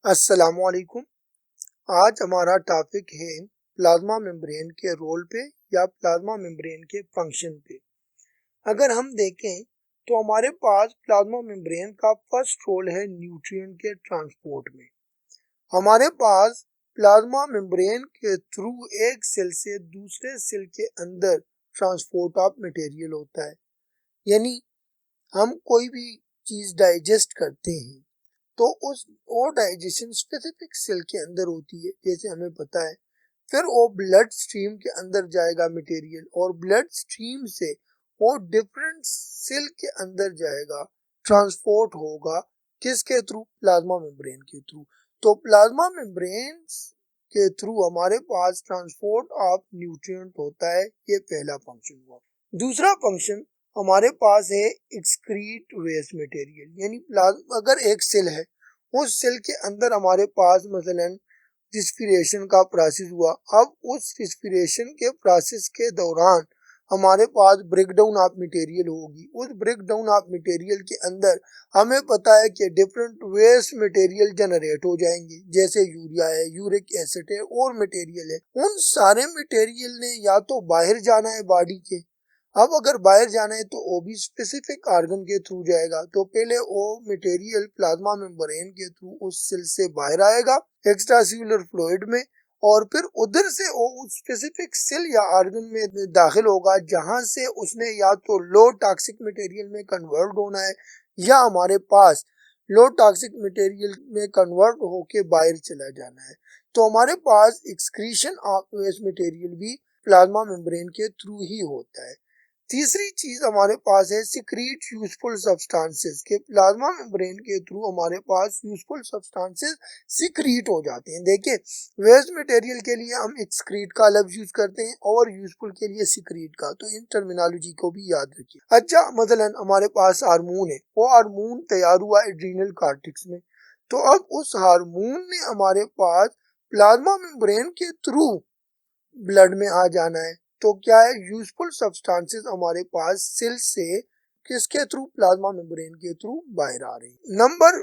अस्सलामुअलैकुम। आज हमारा टॉपिक है प्लाज्मा मेम्ब्रेन के रोल पे या प्लाज्मा मेम्ब्रेन के फंक्शन पे। अगर हम देखें तो हमारे पास प्लाज्मा मेम्ब्रेन का फर्स्ट रोल है न्यूट्रिएंट के ट्रांसपोर्ट में। हमारे पास प्लाज्मा मेम्ब्रेन के थ्रू एक सेल से दूसरे सेल के अंदर ट्रांसपोर्ट ऑफ मटेरियल होता है, यानी हम कोई भी चीज डाइजेस्ट करते हैं तो वो डाइजेशन स्पेसिफिक सेल के अंदर होती है, जैसे हमें पता है। फिर वो ब्लड स्ट्रीम के अंदर जाएगा मटेरियल, और ब्लड स्ट्रीम से वो डिफरेंट सेल के अंदर जाएगा, ट्रांसपोर्ट होगा किसके थ्रू? प्लाज्मा मेम्ब्रेन के थ्रू। तो प्लाज्मा मेम्ब्रेन के थ्रू हमारे पास ट्रांसपोर्ट ऑफ न्यूट्रिएंट होता है। ये पहला फंक्शन हुआ। दूसरा फंक्शन हमारे पास है एक्सक्रीट वेस्ट मटेरियल, यानी अगर एक सेल है, उस सेल के अंदर हमारे पास मसलन रिस्पिरेशन का प्रोसेस हुआ। अब उस रिस्पिरेशन के प्रोसेस के दौरान हमारे पास ब्रेक डाउन ऑफ मटेरियल होगी। उस ब्रेक डाउन ऑफ मटेरियल के अंदर हमें पता है कि डिफरेंट वेस्ट मटेरियल जनरेट हो जाएंगे, जैसे यूरिया है, यूरिक एसिड है और मटेरियल है। उन सारे मटेरियल ने या तो बाहर जाना है बॉडी के। अब अगर बाहर जाना है तो वो भी स्पेसिफिक ऑर्गन के थ्रू जाएगा। तो पहले वो मटेरियल प्लाज्मा मेम्ब्रेन के थ्रू उस सेल से बाहर आएगा एक्स्ट्रासेल्युलर फ्लूइड में, और फिर उधर से वो उस स्पेसिफिक सेल या ऑर्गन में दाखिल होगा, जहां से उसने या तो लो टॉक्सिक मटेरियल में कन्वर्ट होना है, या हमारे पास लो टॉक्सिक मटेरियल में कन्वर्ट होके बाहर चला जाना है। तो हमारे पास एक्सक्रीशन ऑफ वेस्ट मटेरियल भी प्लाज्मा मेम्ब्रेन के थ्रू ही होता है। तीसरी चीज हमारे पास है सिक्रीट यूजफुल सब्सटेंसेस के प्लाज्मा मेम्ब्रेन के थ्रू हमारे पास यूजफुल सब्सटेंसेस सिक्रीट हो जाते हैं। देखिए, वेस्ट मटेरियल के लिए हम एक्सक्रीट का लफ्ज यूज करते हैं और यूजफुल के लिए सिक्रीट का, तो इन टर्मिनोलॉजी को भी याद रखिए। अच्छा, मसलन हमारे पास हार्मोन है, वो हार्मोन तैयार हुआ एड्रीनल कॉर्टेक्स में, तो अब उस हार्मोन ने हमारे पास प्लाज्मा मेम्ब्रेन के थ्रू ब्लड में आ जाना है। तो क्या है, यूजफुल सब्सटेंसेस हमारे पास सेल से किसके थ्रू? प्लाज्मा मेम्ब्रेन के थ्रू बाहर आ रही है। नंबर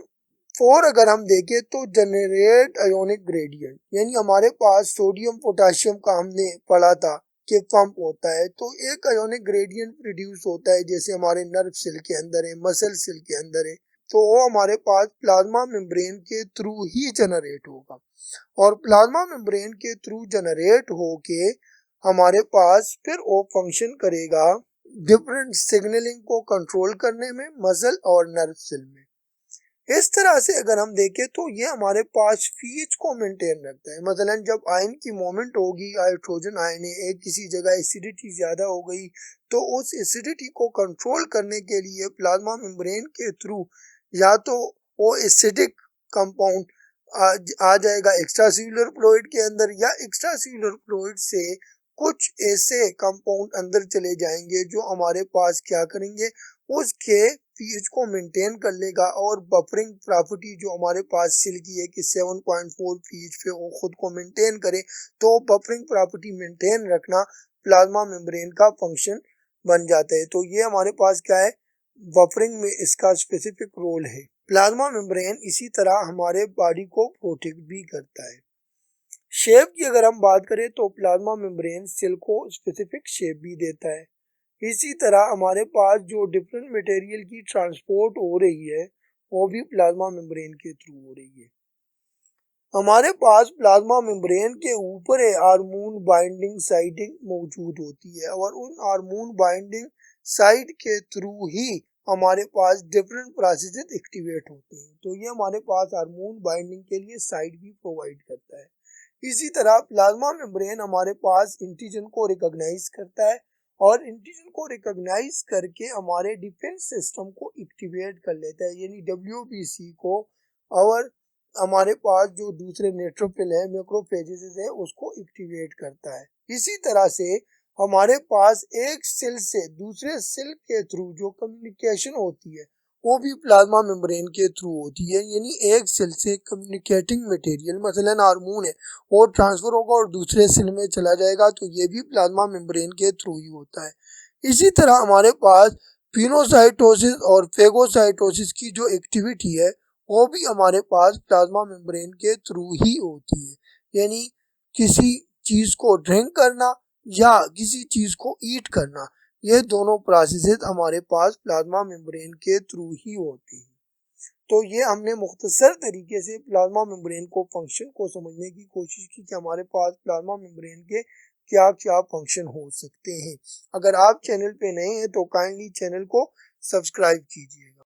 4 अगर हम देखें तो जनरेट आयोनिक ग्रेडियंट, यानी हमारे पास सोडियम पोटेशियम का हमने पढ़ा था कि पंप होता है, तो एक आयोनिक ग्रेडियंट प्रोड्यूस होता है, जैसे हमारे नर्व सेल के अंदर है, मसल सेल के अंदर है, तो वो हमारे पास प्लाज्मा मेम्ब्रेन के थ्रू ही जनरेट होगा। और प्लाज्मा मेम्ब्रेन के थ्रू जनरेट होके हमारे पास फिर वो फंक्शन करेगा डिफरेंट सिग्नलिंग को कंट्रोल करने में मसल और नर्व सेल में। इस तरह से अगर हम देखें तो ये हमारे पास पीएच को मेंटेन रखता है। मसलन जब आयन की मूवमेंट होगी, हाइड्रोजन आयन है, एक किसी जगह एसिडिटी ज्यादा हो गई, तो उस एसिडिटी को कंट्रोल करने के लिए प्लाज्मा मेम्ब्रेन के थ्रू या तो वो एसिडिक कंपाउंड आ जाएगा एक्स्ट्रासेल्युलर फ्लूइड के अंदर, या एक्स्ट्रासेल्युलर फ्लूइड से कुछ ऐसे कंपाउंड अंदर चले जाएंगे जो हमारे पास क्या करेंगे, उसके पीएच को मेंटेन कर लेगा। और बफरिंग प्रॉपर्टी जो हमारे पास सेल की है कि 7.4 पीएच पे वो खुद को मेंटेन करे, तो बफरिंग प्रॉपर्टी मेंटेन रखना प्लाज्मा मेम्ब्रेन का फंक्शन बन जाता है। तो ये हमारे पास क्या है, बफरिंग में इसका स्पेसिफिक रोल है। प्लाज्मा मेम्ब्रेन इसी तरह हमारे बॉडी को प्रोटेक्ट भी करता है। शेप की अगर हम बात करें तो प्लाज्मा मेम्ब्रेन सेल को स्पेसिफिक शेप भी देता है। इसी तरह हमारे पास जो डिफरेंट मटेरियल की ट्रांसपोर्ट हो रही है वो भी प्लाज्मा मेम्ब्रेन के थ्रू हो रही है। हमारे पास प्लाज्मा मेम्ब्रेन के ऊपर हार्मोन बाइंडिंग साइट मौजूद होती है, और उन हार्मोन बाइंडिंग साइट के थ्रू ही हमारे पास डिफरेंट प्रोसेसेस एक्टिवेट होते हैं। तो ये हमारे पास हार्मोन बाइंडिंग के लिए साइट भी प्रोवाइड करता है। इसी तरह प्लाज्मा मेम्ब्रेन हमारे पास एंटीजन को रिकॉग्नाइज करता है, और एंटीजन को रिकॉग्नाइज करके हमारे डिफेंस सिस्टम को एक्टिवेट कर लेता है, यानी डब्ल्यूबीसी को, और हमारे पास जो दूसरे न्यूट्रोफिल है, मैक्रोफेजेस है, उसको एक्टिवेट करता है। इसी तरह से हमारे पास एक सेल से दूसरे सेल के थ्रू जो कम्युनिकेशन होती है वो भी प्लाज्मा मेम्ब्रेन के थ्रू होती है, यानी एक सेल से कम्युनिकेटिंग मटेरियल मसलन हार्मोन है वो ट्रांसफर होगा और दूसरे सेल में चला जाएगा, तो ये भी प्लाज्मा मेम्ब्रेन के थ्रू ही होता है। इसी तरह हमारे पास पिनोसाइटोसिस और फेगोसाइटोसिस की जो एक्टिविटी है वो भी हमारे पास प्लाज्मा मेम्ब्रेन के थ्रू ही होती है। यानी किसी चीज को ड्रिंक करना या किसी चीज को ईट करना, ये दोनों प्रोसेसेस हमारे पास प्लाज्मा मेम्ब्रेन के थ्रू ही होती हैं। तो ये हमने मुख्तसर तरीके से प्लाज्मा मेम्ब्रेन को फंक्शन को समझने की कोशिश की कि हमारे पास प्लाज्मा मेम्ब्रेन के क्या क्या फंक्शन हो सकते हैं। अगर आप चैनल पे नए हैं तो काइंडली चैनल को सब्सक्राइब कीजिएगा।